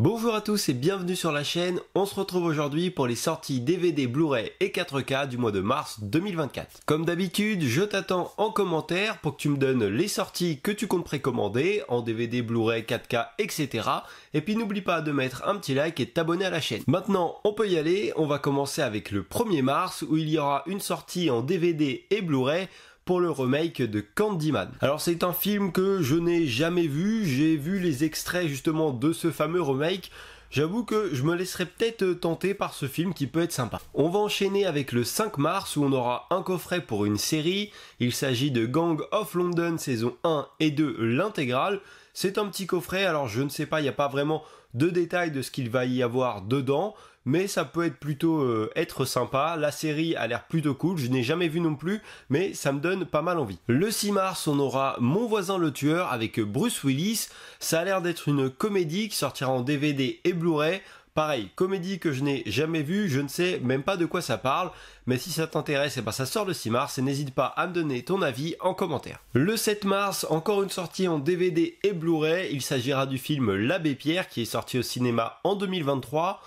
Bonjour à tous et bienvenue sur la chaîne, on se retrouve aujourd'hui pour les sorties DVD, Blu-ray et 4K du mois de mars 2024. Comme d'habitude, je t'attends en commentaire pour que tu me donnes les sorties que tu comptes précommander en DVD, Blu-ray, 4K, etc. Et puis n'oublie pas de mettre un petit like et de t'abonner à la chaîne. Maintenant, on peut y aller, on va commencer avec le 1er mars où il y aura une sortie en DVD et Blu-ray pour le remake de Candyman. Alors c'est un film que je n'ai jamais vu, j'ai vu les extraits justement de ce fameux remake. J'avoue que je me laisserai peut-être tenter par ce film qui peut être sympa. On va enchaîner avec le 5 mars où on aura un coffret pour une série. Il s'agit de Gang of London saison 1 et 2 l'intégrale. C'est un petit coffret, alors je ne sais pas, il n'y a pas vraiment de détails de ce qu'il va y avoir dedans, mais ça peut être plutôt être sympa. La série a l'air plutôt cool, je n'ai jamais vu non plus, mais ça me donne pas mal envie. Le 6 mars, on aura Mon voisin le tueur avec Bruce Willis. Ça a l'air d'être une comédie qui sortira en DVD et Blu-ray. Pareil, comédie que je n'ai jamais vue, je ne sais même pas de quoi ça parle, mais si ça t'intéresse, et ben ça sort le 6 mars et n'hésite pas à me donner ton avis en commentaire. Le 7 mars, encore une sortie en DVD et Blu-ray, il s'agira du film L'Abbé Pierre qui est sorti au cinéma en 2023.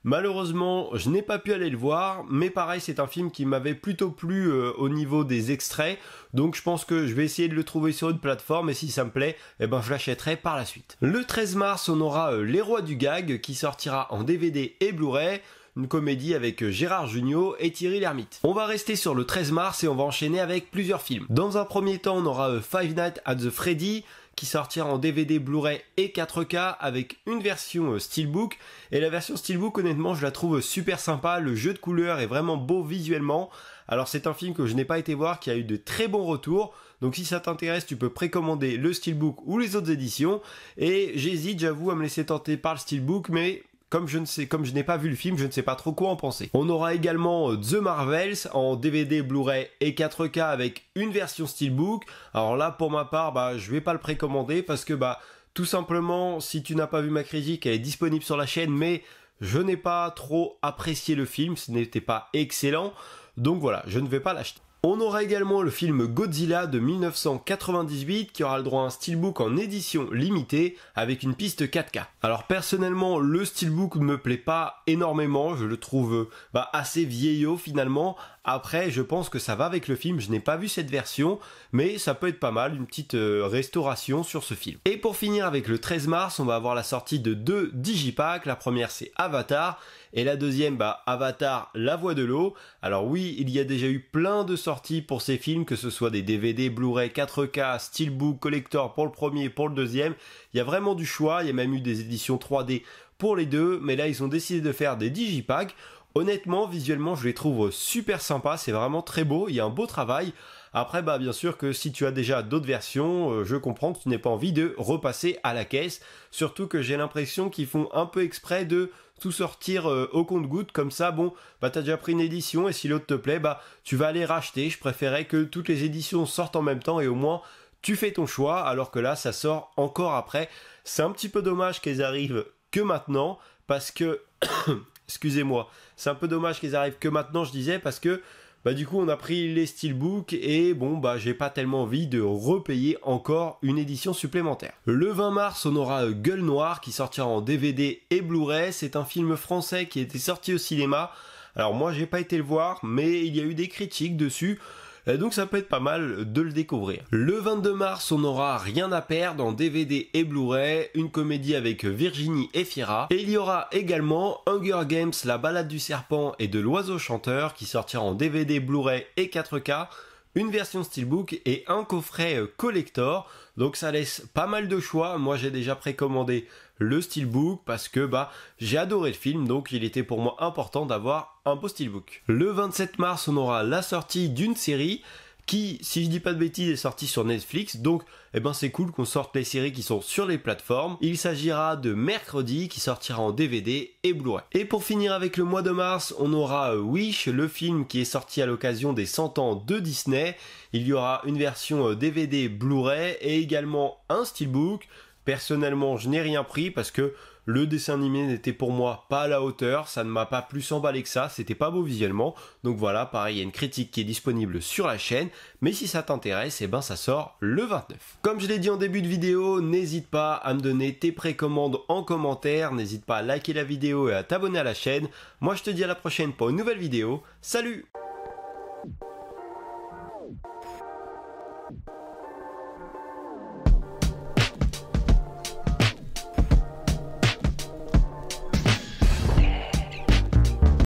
Malheureusement, je n'ai pas pu aller le voir, mais pareil, c'est un film qui m'avait plutôt plu au niveau des extraits, donc je pense que je vais essayer de le trouver sur une plateforme, et si ça me plaît, eh ben je l'achèterai par la suite. Le 13 mars, on aura Les Rois du Gag, qui sortira en DVD et Blu-ray, une comédie avec Gérard Jugnot et Thierry Lhermitte. On va rester sur le 13 mars et on va enchaîner avec plusieurs films. Dans un premier temps, on aura Five Nights at the Freddy, qui sortira en DVD, Blu-ray et 4K avec une version Steelbook. Et la version Steelbook, honnêtement, je la trouve super sympa. Le jeu de couleurs est vraiment beau visuellement. Alors c'est un film que je n'ai pas été voir, qui a eu de très bons retours. Donc si ça t'intéresse, tu peux précommander le Steelbook ou les autres éditions. Et j'hésite, j'avoue, à me laisser tenter par le Steelbook, mais comme je n'ai pas vu le film, je ne sais pas trop quoi en penser. On aura également The Marvels en DVD, Blu-ray et 4K avec une version Steelbook. Alors là, pour ma part, je vais pas le précommander parce que tout simplement, si tu n'as pas vu ma critique, elle est disponible sur la chaîne, mais je n'ai pas trop apprécié le film, ce n'était pas excellent. Donc voilà, je ne vais pas l'acheter. On aura également le film Godzilla de 1998 qui aura le droit à un steelbook en édition limitée avec une piste 4K. Alors personnellement, le steelbook ne me plaît pas énormément, je le trouve assez vieillot finalement. Après, je pense que ça va avec le film, je n'ai pas vu cette version, mais ça peut être pas mal, une petite restauration sur ce film. Et pour finir avec le 13 mars, on va avoir la sortie de 2 digipacks. La première c'est Avatar, et la deuxième, Avatar, la voix de l'eau. Alors oui, il y a déjà eu plein de sorties pour ces films, que ce soit des DVD, Blu-ray, 4K, Steelbook, Collector pour le premier, pour le deuxième. Il y a vraiment du choix, il y a même eu des éditions 3D pour les deux, mais là ils ont décidé de faire des digipacks. Honnêtement, visuellement, je les trouve super sympas, c'est vraiment très beau, il y a un beau travail. Après, bien sûr que si tu as déjà d'autres versions, je comprends que tu n'aies pas envie de repasser à la caisse. Surtout que j'ai l'impression qu'ils font un peu exprès de tout sortir au compte-gouttes. Comme ça, t'as déjà pris une édition et si l'autre te plaît, tu vas aller racheter. Je préférais que toutes les éditions sortent en même temps et au moins tu fais ton choix. Alors que là, ça sort encore après. C'est un petit peu dommage qu'elles arrivent que maintenant parce que... Excusez-moi, c'est un peu dommage qu'ils arrivent que maintenant, je disais, parce que du coup on a pris les steelbooks et j'ai pas tellement envie de repayer encore une édition supplémentaire. Le 20 mars, on aura Gueule Noire qui sortira en DVD et Blu-ray. C'est un film français qui était sorti au cinéma. Alors moi j'ai pas été le voir, mais il y a eu des critiques dessus. Donc ça peut être pas mal de le découvrir. Le 22 mars, on aura Rien à perdre en DVD et Blu-ray, une comédie avec Virginie Efira. Et il y aura également Hunger Games, la balade du serpent et de l'oiseau chanteur qui sortira en DVD, Blu-ray et 4K, une version Steelbook et un coffret collector. Donc ça laisse pas mal de choix. Moi j'ai déjà précommandé le Steelbook parce que j'ai adoré le film, donc il était pour moi important d'avoir un beau Steelbook. Le 27 mars, on aura la sortie d'une série qui, si je dis pas de bêtises, est sortie sur Netflix, donc c'est cool qu'on sorte les séries qui sont sur les plateformes. Il s'agira de Mercredi qui sortira en DVD et Blu-ray. Et pour finir avec le mois de mars, on aura Wish, le film qui est sorti à l'occasion des 100 ans de Disney. Il y aura une version DVD Blu-ray et également un Steelbook. Personnellement, je n'ai rien pris parce que Le dessin animé n'était pour moi pas à la hauteur, ça ne m'a pas plus emballé que ça, c'était pas beau visuellement. Donc voilà, pareil, il y a une critique qui est disponible sur la chaîne, mais si ça t'intéresse, ça sort le 29. Comme je l'ai dit en début de vidéo, n'hésite pas à me donner tes précommandes en commentaire, n'hésite pas à liker la vidéo et à t'abonner à la chaîne. Moi je te dis à la prochaine pour une nouvelle vidéo, salut!